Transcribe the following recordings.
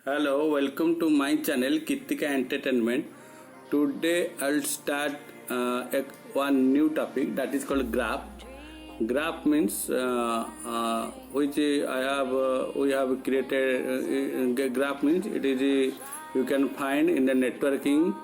Hello, welcome to my channel Kitika Entertainment. Today I'll start one new topic that is called graph. Graph means which we have created. Graph means it is you can find in the networking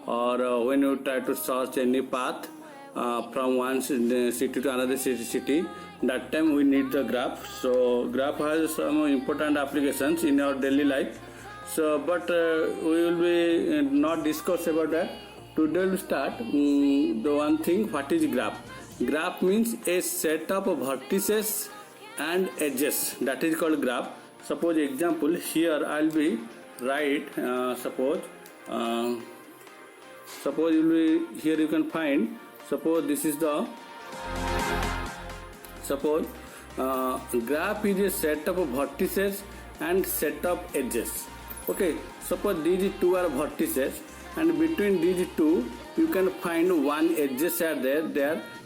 or when you try to search any path from one city to another city. That time we need the graph. So graph has some important applications in our daily life. So, but we will be not discuss about that. Today we'll start the one thing. What is graph? Graph means a set of vertices and edges. That is called graph. Suppose example here I'll be write. Suppose you will be here you can find. Suppose this is the graph is a set of vertices and set of edges. Okay, suppose these two are vertices and between these two you can find one edges are there.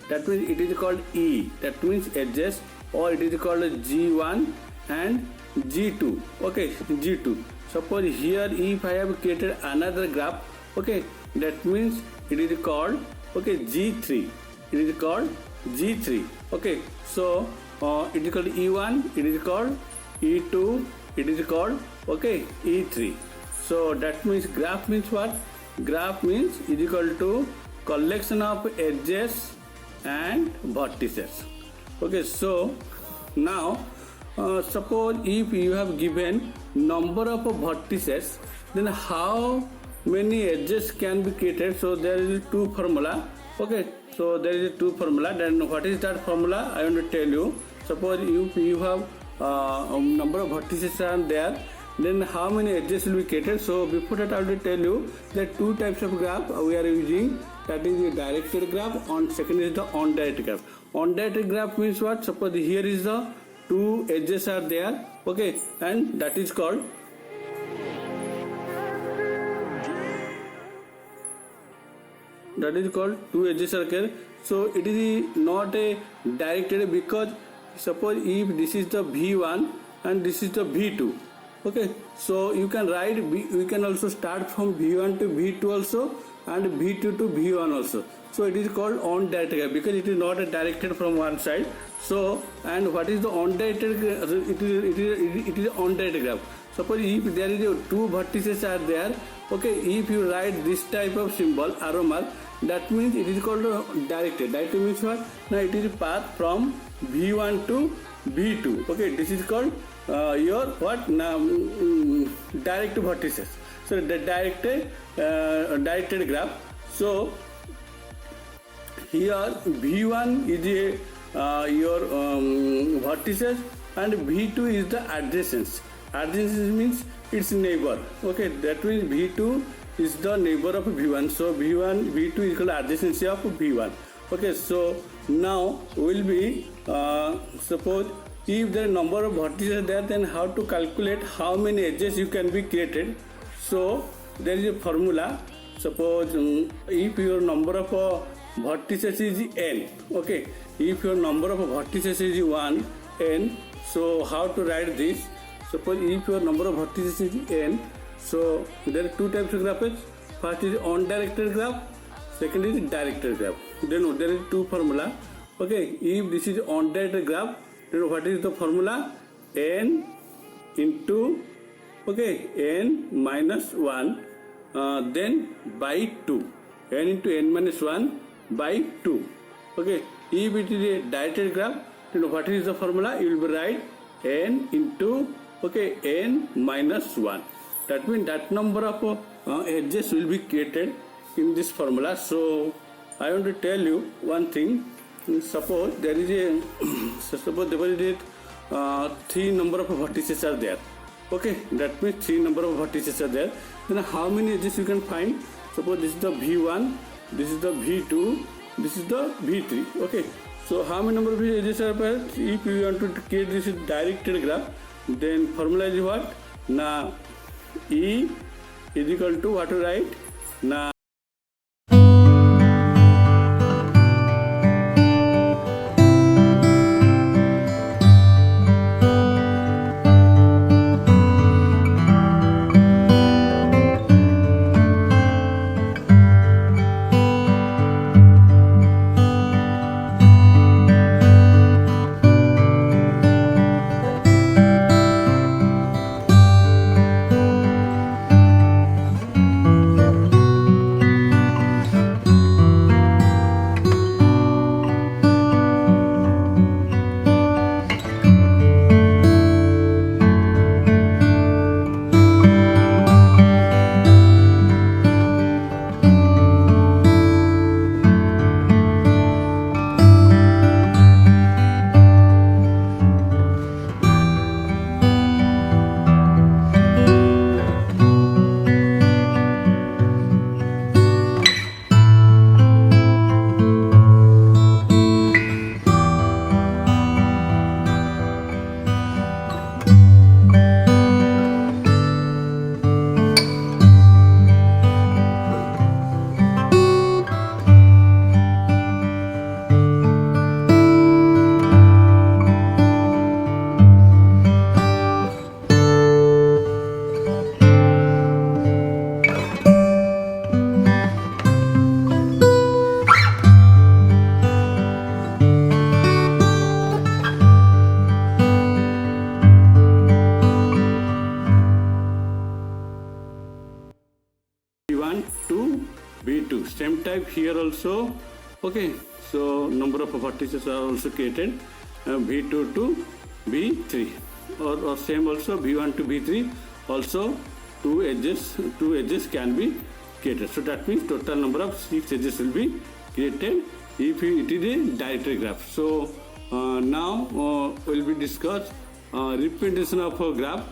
That means it is called E. That means edges, or it is called G1 and G2. Okay, G2. Suppose here if I have created another graph, okay, that means it is called G3. It is called G3. Okay, so it is called E1. It is called E2. It is called E3. So that means graph means what? Graph means is equal to collection of edges and vertices. Okay, so now suppose if you have given number of vertices, then how many edges can be created? So there is two formula. Okay, so there is two formula. Then what is that formula? I want to tell you. Suppose if you have number of vertices are there, then how many edges will be created? So before that I will tell you that two types of graph we are using. That is the directed graph, and second is the undirected graph. Undirected graph means what? Suppose here is the two edges are there, okay, and that is called two edges are there. So it is not a directed, because suppose if this is the V1 and this is the V2, okay, so you can write we can also start from V1 to V2 also and V2 to V1 also. So it is called undirected graph because it is not directed from one side. So, and what is the undirected? It is undirected graph. Suppose if there is two vertices are there, okay, if you write this type of symbol arrow mark, that means it is called directed. Directed means what? Now it is path from V1 to V2. Okay, this is called your what? Now direct vertices. So the directed graph. So here V1 is your vertices and V2 is the adjacents. Adjacents means its neighbor. Okay, that means V2 is the neighbor of V1. So V2 is called adjacency of V1. Okay, so now will be suppose if the number of vertices are there, then how to calculate how many edges you can be created. So there is a formula. Suppose if your number of vertices is n, okay, if your number of vertices is 1 n, so how to write this? Suppose if your number of vertices is n, so there are two types of graphs. First is undirected graph, second is directed graph. Then there is two formula. Okay, if this is undirected graph, then what is the formula? N into n minus 1 then by 2. N into n minus 1 by 2. Okay, if it is a directed graph, then what is the formula? You will write n into n minus 1. That means that number of edges will be created in this formula. So I want to tell you one thing. Suppose there is a three number of vertices are there. Okay, that means three number of vertices are there. Then how many edges you can find? Suppose this is the V1, this is the V2, this is the V3. Okay, so how many number of edges are there? If you want to create this directed graph, then formula is what? Now E is equal to what to write? Now type here also. Okay, so number of vertices are also created, V2 to V3, or same also V1 to V3 also two edges can be created. So that means total number of 6 edges will be created if it is a directory graph. So now will be discussed representation of a graph.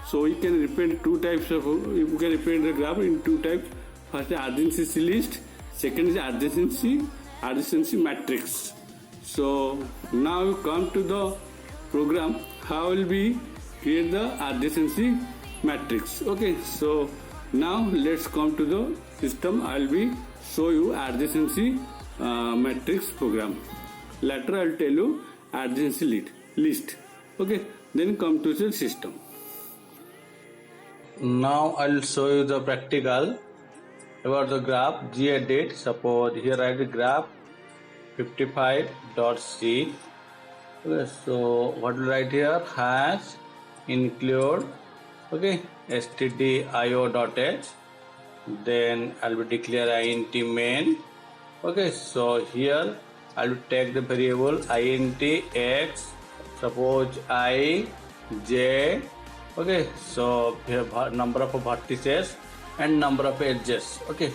So you can represent two types of, you can represent the graph in two types. First is adjacency list, second is adjacency matrix. So now you come to the program, how will we create the adjacency matrix. Okay, so now let's come to the system. I will be show you adjacency matrix program. Later I will tell you adjacency list. Okay, then come to the system. Now I will show you the practical about the graph gedit. Suppose here I write graph 55.c. Okay, so what will write here? Has include, okay, stdio.h. Then I will declare int main. Okay, so here I will take the variable int x. Suppose I j. Okay, so here number of vertices and number of edges. Okay,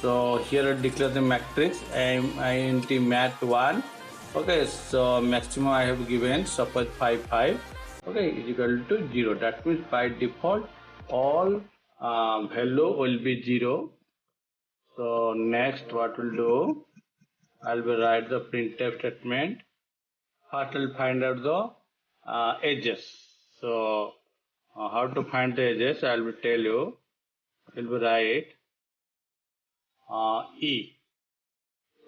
so here I declare the matrix int mat1. Okay, so maximum I have given suppose 5 okay is equal to 0. That means by default all value will be 0. So next what we'll do, I'll be write the printf statement. First I'll find out the edges. So how to find the edges I will tell you. We'll be write e.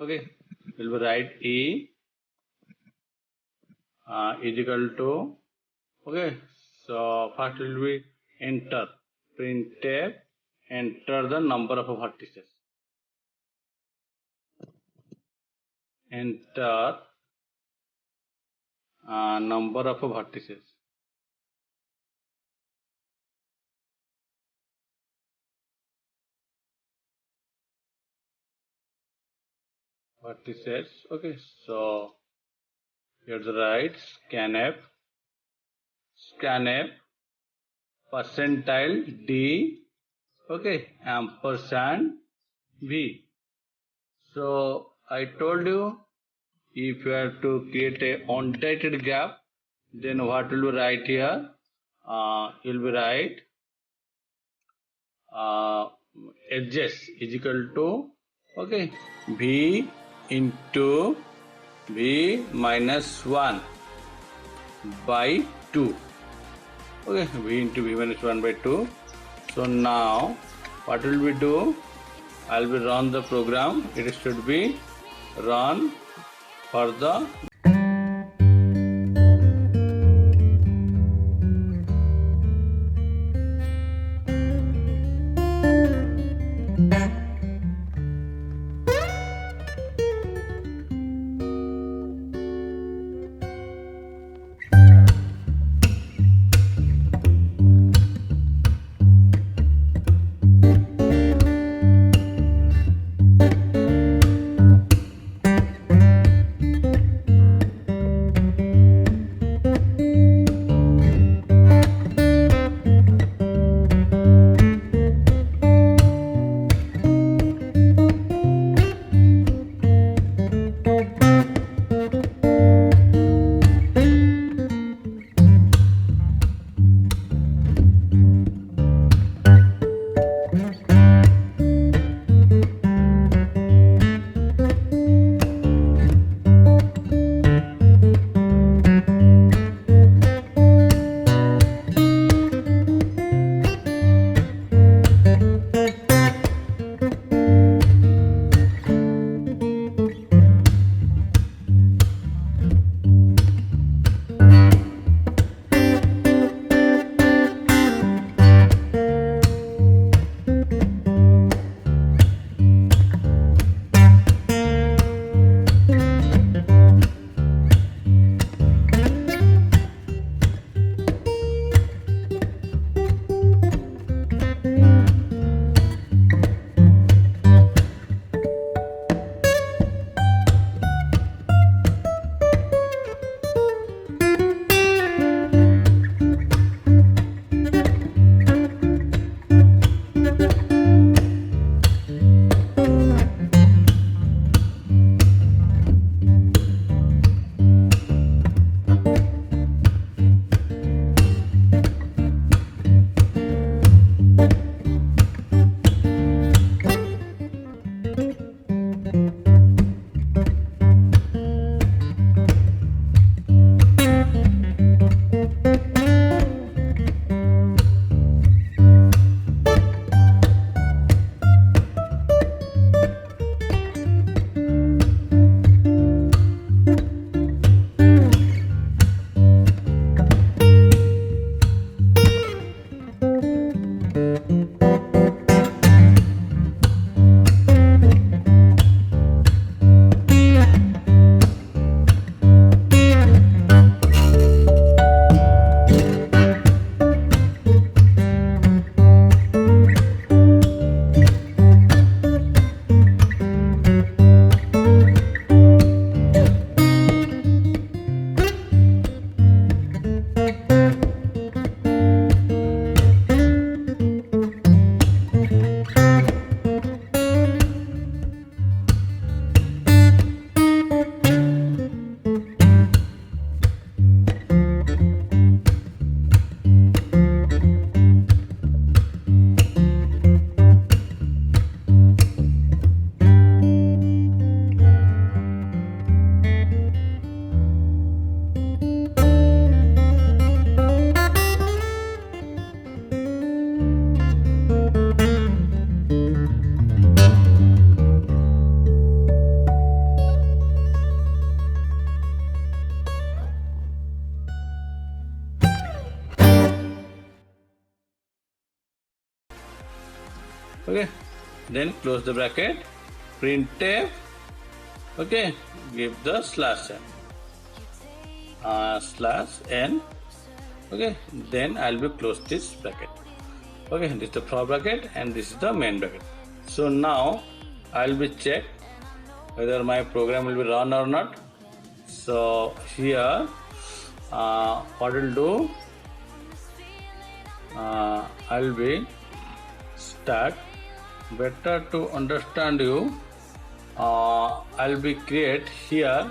Okay, we'll be write e is equal to, okay, so first will be enter printf, enter the number of vertices, enter number of vertices. Vertices. Okay, so here's the right scanf percentile d, okay, ampersand v. So I told you if you have to create a undirected graph, then what will you write here? You'll be write edges is equal to, okay, v into v minus 1 by 2. Okay, v into v minus 1 by 2. So now what will we do? I'll be run the program. It should be run for the Okay, then close the bracket, printf, okay, give the slash n, okay, then I'll be close this bracket. Okay, this is the for bracket and this is the main bracket. So now I'll be check whether my program will be run or not. So here what will do, I'll be start. Better to understand you, I'll be create here.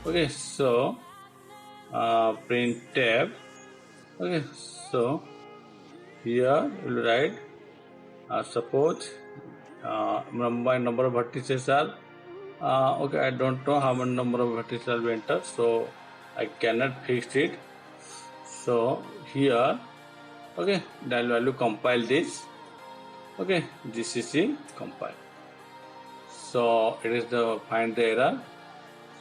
Okay, so print tab. Okay, so here we'll write suppose my number of vertices are okay, I don't know how many number of vertices I'll be enter, so I cannot fix it. So here, okay, that value compile this. Okay, GCC compile. So it is the find the error.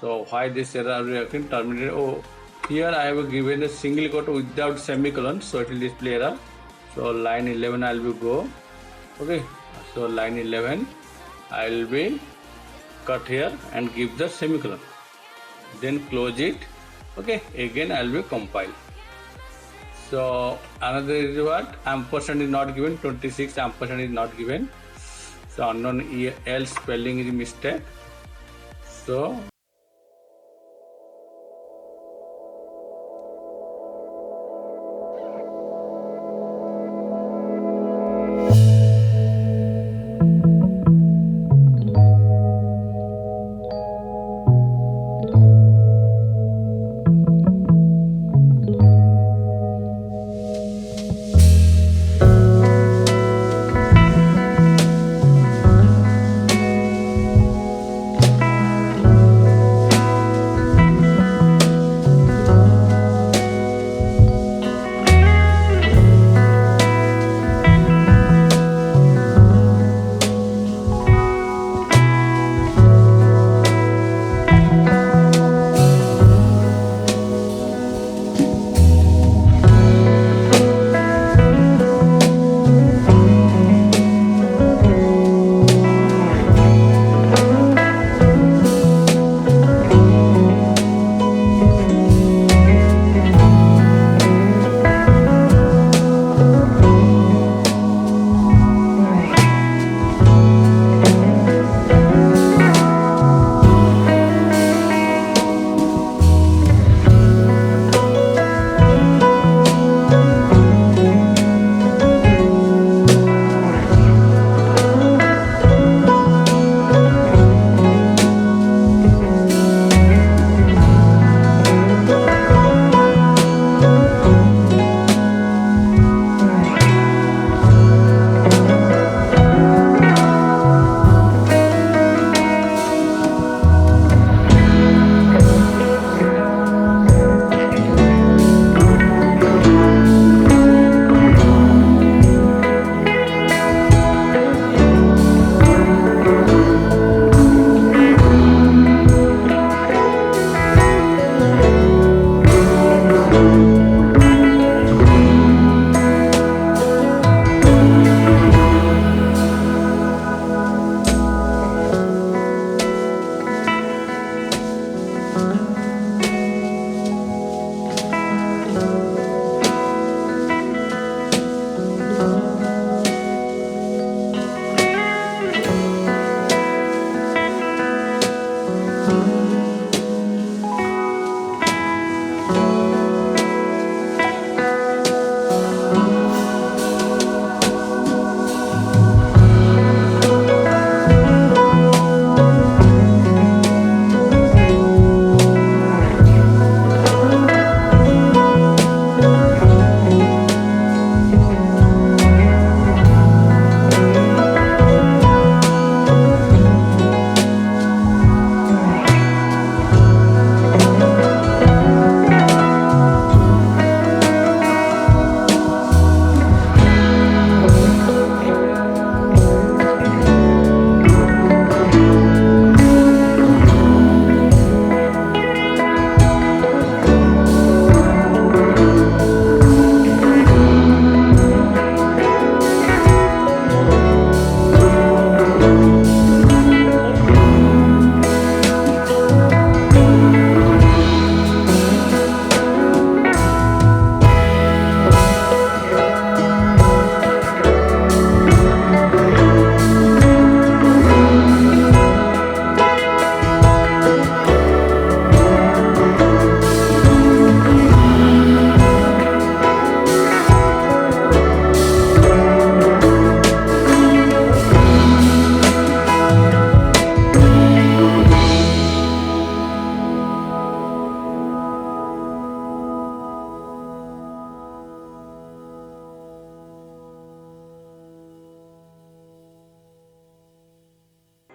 So why this error will occur? Terminated. Oh, here I have given a single quote without semicolon, so it will display error. So line 11 I will go. Okay, so line 11 I will be cut here and give the semicolon. Then close it. Okay, again I will be compile. So another is what, ampersand is not given, 26 ampersand is not given. So unknown L spelling is mistake. So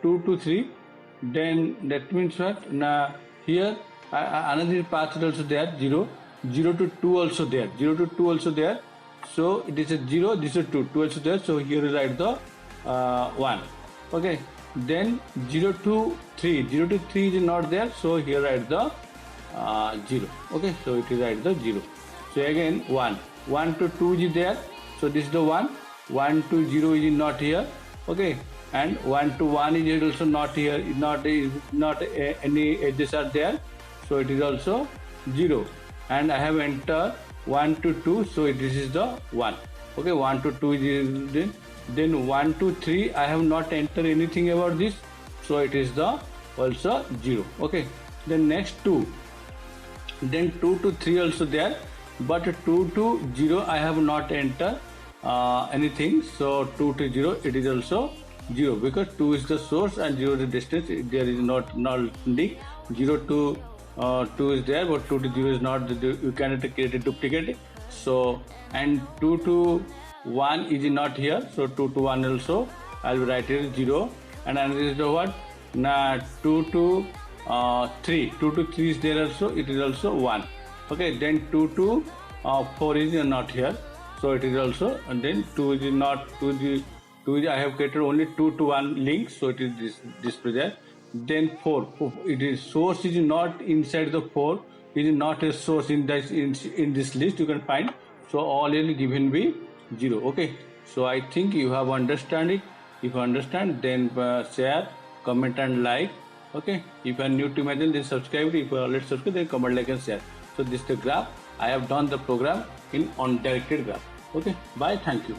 2 to 3, then that means what? Now here another path is also there, 0, 0 to 2 also there, 0 to 2 also there. So it is a 0, this is 2, 2 also there. So here you write the 1. Okay. Then 0 to 3, 0 to 3 is not there. So here write the 0. Okay. So it is write the 0. So again 1, 1 to 2 is there. So this is the 1, 1 to 0 is not here. Okay. And 1 to 1 is also not here, not any edges are there. So it is also 0. And I have entered 1 to 2, so this is the 1. Okay, 1 to 2 is then 1 to 3 I have not entered anything about this, so it is the also 0. Okay, then next 2, then 2 to 3 also there, but 2 to 0 I have not entered anything, so 2 to 0 it is also 0 because 2 is the source and 0 is the distance. There is not link. 0 to 2 is there, but 2 to 0 is not. You cannot create a duplicate. So and 2 to 1 is not here. So 2 to 1 also I will write it 0. And another is the what? Now 2 to 3. 2 to 3 is there also. It is also 1. Okay. Then 2 to 4 is not here. So it is also, and then 2 is not 2 is I have created only 2 to 1 link, so it is this display there. Then 4, it is source is not inside the 4, it is not a source in this list you can find. So all is given be 0. Okay, so I think you have understand it. If you understand, then share, comment and like. Okay, if you are new to my channel, then subscribe. If you are already subscribed, then comment, like and share. So this is the graph. I have done the program in undirected graph. Okay, bye, thank you.